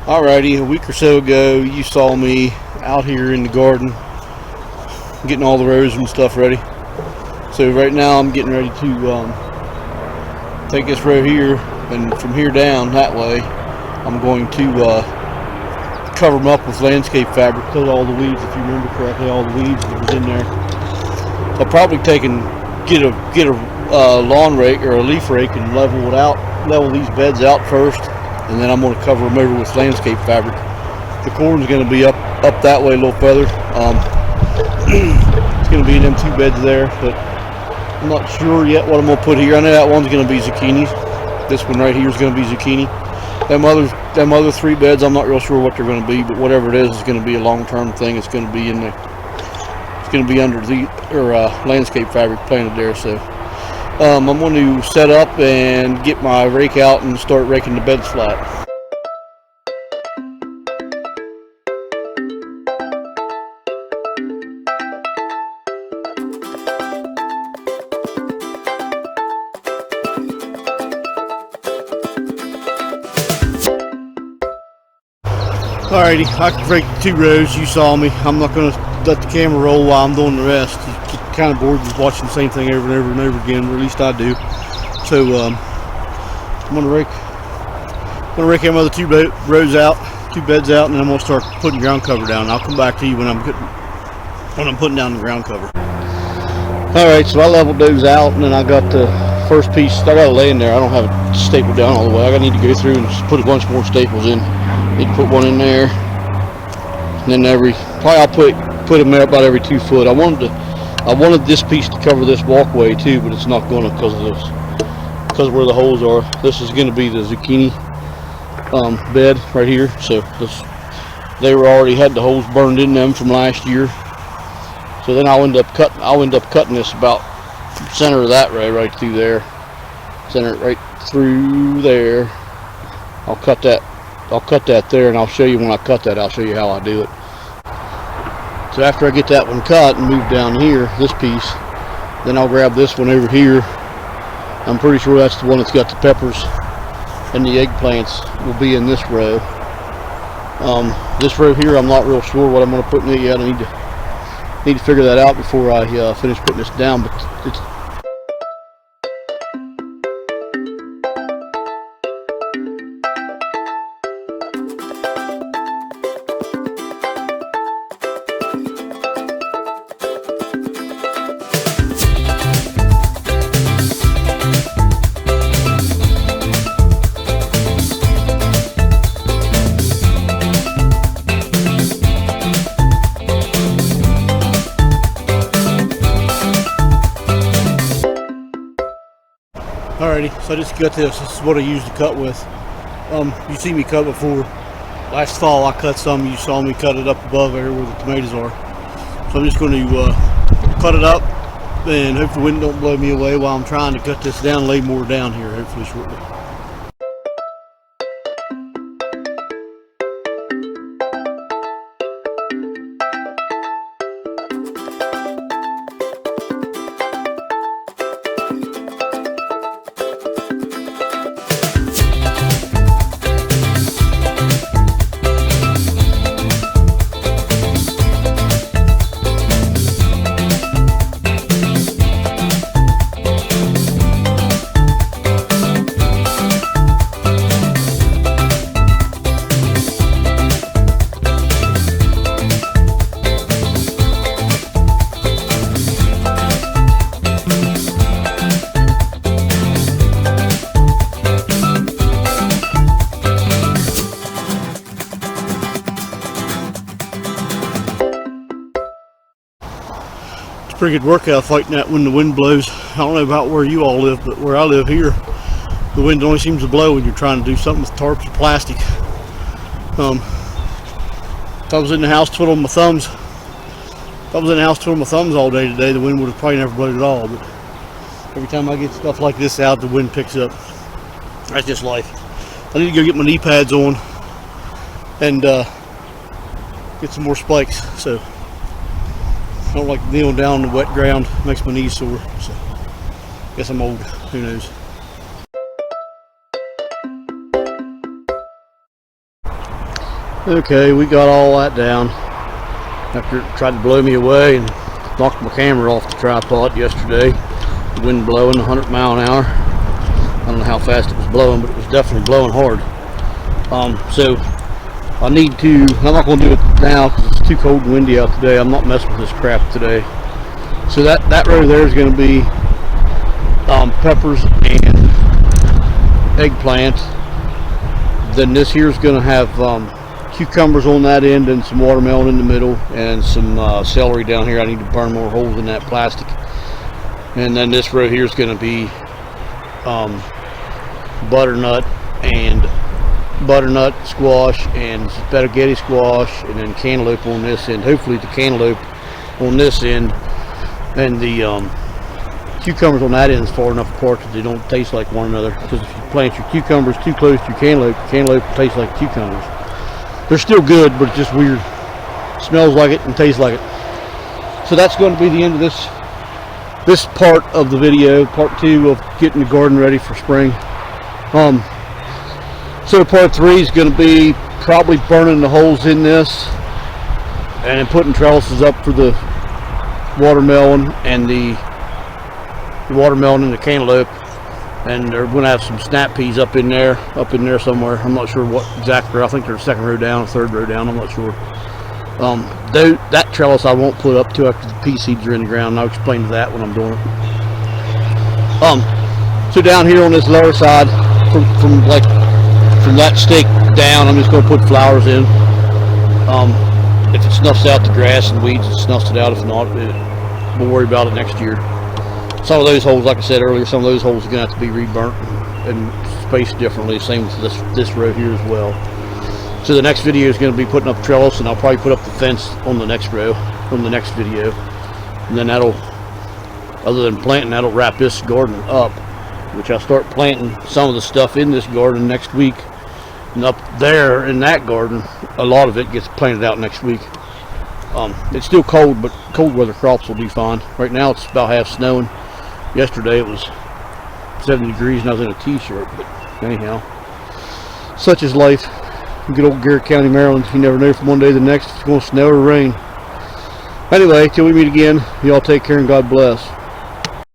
Alrighty, a week or so ago you saw me out here in the garden getting all the rows and stuff ready. So right now I'm getting ready to take this row here, and from here down that way I'm going to cover them up with landscape fabric, kill all the weeds. If you remember correctly, all the weeds that was in there. I'll probably get a lawn rake or a leaf rake and level these beds out first, and then I'm going to cover them over with landscape fabric. The corn's going to be up that way a little further. It's going to be in them 2 beds there, but I'm not sure yet what I'm going to put here. I know that one's going to be zucchini. This one right here is going to be zucchini. Them other 3 beds, I'm not real sure what they're going to be, but whatever it is going to be a long-term thing. It's going to be in there. It's going to be under the landscape fabric planted there. So I'm going to set up and get my rake out and start raking the beds flat. Alrighty, I can rake the 2 rows. You saw me. I'm not going to let the camera roll while I'm doing the rest. You get kind of bored with watching the same thing over and over and over again, or at least I do. So I'm going to rake them other 2 rows out, 2 beds out, and then I'm going to start putting ground cover down. I'll come back to you when I'm putting down the ground cover. Alright, so I leveled those out, and then I got the first piece. I got it laying there. I don't have it stapled down all the way. I need to go through and just put a bunch more staples in. Need to put one in there, and then I'll put them there about every 2 foot. I wanted this piece to cover this walkway too, but it's not going to because of where the holes are. This is going to be the zucchini bed right here. So they already had the holes burned in them from last year. So then I'll end up cutting this about center of that row right through there, center it right through there. I'll cut that there, and I'll show you when I cut that. I'll show you how I do it. So after I get that one cut and move down here, this piece, then I'll grab this one over here. I'm pretty sure that's the one that's got the peppers and the eggplants will be in this row. This row here, I'm not real sure what I'm going to put in it yet. I need to figure that out before I finish putting this down. But it's Alrighty, so I just got this. This is what I used to cut with. You see me cut before. Last fall I cut some. You saw me cut it up above there where the tomatoes are. So I'm just going to cut it up, and hope the wind don't blow me away while I'm trying to cut this down, lay more down here hopefully shortly. Pretty good workout fighting that when the wind blows. I don't know about where you all live, but where I live here, the wind only seems to blow when you're trying to do something with tarps or plastic. If I was in the house twiddling my thumbs, all day today, the wind would have probably never blown at all. But every time I get stuff like this out, the wind picks up. That's just life. I need to go get my knee pads on and get some more spikes. So I don't like kneeling down on the wet ground, makes my knees sore. So I guess I'm old, who knows. Okay, we got all that down after it tried to blow me away and knocked my camera off the tripod yesterday. The wind blowing 100 mile an hour. I don't know how fast it was blowing, but it was definitely blowing hard. So I need to, I'm not going to do it now because it's too cold and windy out today. I'm not messing with this crap today. So that row there is going to be peppers and eggplant. Then this here is going to have cucumbers on that end and some watermelon in the middle and some celery down here. I need to burn more holes in that plastic. And then this row here is going to be butternut squash and spaghetti squash, and then cantaloupe on this end. Hopefully the cantaloupe on this end and the cucumbers on that end is far enough apart that they don't taste like one another, because if you plant your cucumbers too close to your cantaloupe will taste like cucumbers. They're still good, but it's just weird. Smells like it and tastes like it. So that's going to be the end of this part of the video, part 2 of getting the garden ready for spring. So part 3 is going to be probably burning the holes in this and then putting trellises up for the watermelon and the cantaloupe, and they're going to have some snap peas up in there somewhere. I'm not sure what exactly. I think they're second row down, third row down. I'm not sure. That trellis I won't put up till after the pea seeds are in the ground, and I'll explain that when I'm doing it. So down here on this lower side, from that stake down, I'm just going to put flowers in. If it snuffs out the grass and weeds, it snuffs it out. If not, we'll worry about it next year. Some of those holes, like I said earlier, some of those holes are going to have to be reburnt and spaced differently. Same with this row here as well. So the next video is going to be putting up trellis, and I'll probably put up the fence on the next row, on the next video. And then that'll, other than planting, that'll wrap this garden up, which I'll start planting some of the stuff in this garden next week. And up there in that garden, a lot of it gets planted out next week. It's still cold, but cold weather crops will be fine. Right now it's about half snowing. Yesterday it was 70 degrees and I was in a t-shirt, but anyhow, such is life. Good old Garrett County, Maryland. You never know from one day to the next if it's going to snow or rain. Anyway, till we meet again, y'all take care and God bless.